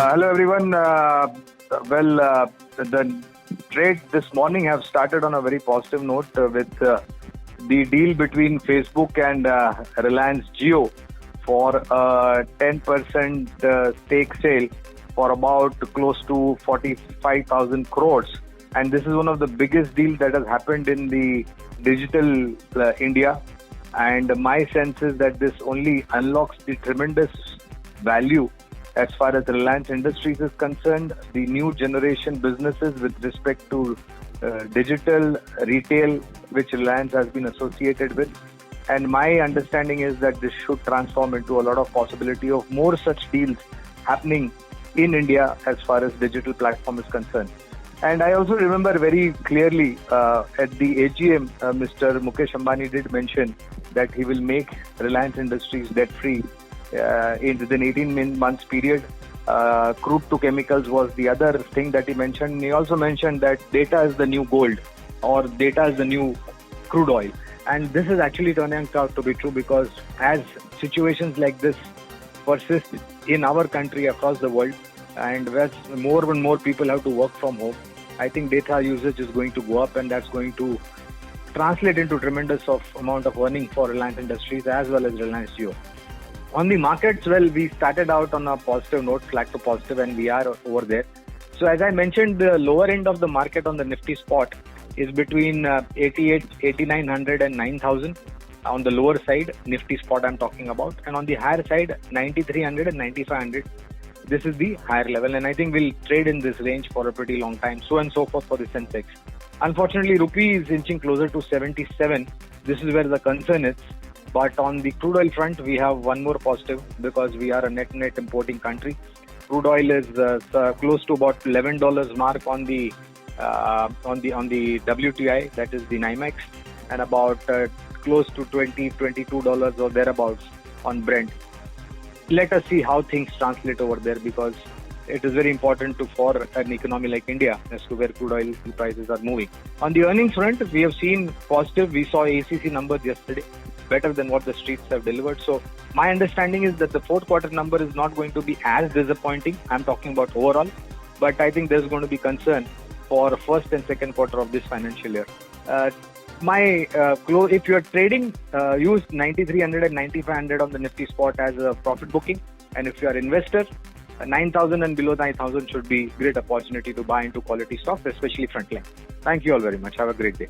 Hello everyone. The trade this morning have started on a very positive note with the deal between Facebook and Reliance Jio for a 10% stake sale for about close to 45,000 crores. And this is one of the biggest deals that has happened in the digital India. And my sense is that this only unlocks the tremendous value as far as Reliance Industries is concerned, the new generation businesses with respect to digital retail, which Reliance has been associated with. And my understanding is that this should transform into a lot of possibility of more such deals happening in India as far as digital platform is concerned. And I also remember very clearly at the AGM, Mr. Mukesh Ambani did mention that he will make Reliance Industries debt-free within 18 months period. Crude to chemicals was the other thing that he mentioned. He also mentioned that data is the new gold or data is the new crude oil. And this is actually turning out to be true because as situations like this persist in our country across the world and where more and more people have to work from home, I think data usage is going to go up and that's going to translate into tremendous amount of earning for Reliance Industries as well as Reliance Jio. On the markets, we started out on a positive note, flat to positive, and we are over there. So as I mentioned, the lower end of the market on the Nifty spot is between 8,900 and 9,000 on the lower side, Nifty spot I'm talking about. And on the higher side, 9,300 and 9,500. This is the higher level. And I think we'll trade in this range for a pretty long time, so and so forth for the Sensex. Unfortunately, rupee is inching closer to 77. This is where the concern is. But on the crude oil front, we have one more positive because we are a net importing country. Crude oil is close to about $11 mark on the WTI, that is the NYMEX, and about close to $22 or thereabouts on Brent. Let us see how things translate over there because it is very important for an economy like India as to where crude oil prices are moving. On the earnings front, we have seen positive. We saw ACC numbers yesterday, better than what the streets have delivered. So my understanding is that the fourth quarter number is not going to be as disappointing. I'm talking about overall, but I think there's going to be concern for first and second quarter of this financial year. If you're trading, use 9,300 and 9,500 on the Nifty spot as a profit booking. And if you're an investor, 9,000 and below 9,000 should be great opportunity to buy into quality stocks, especially Frontline. Thank you all very much. Have a great day.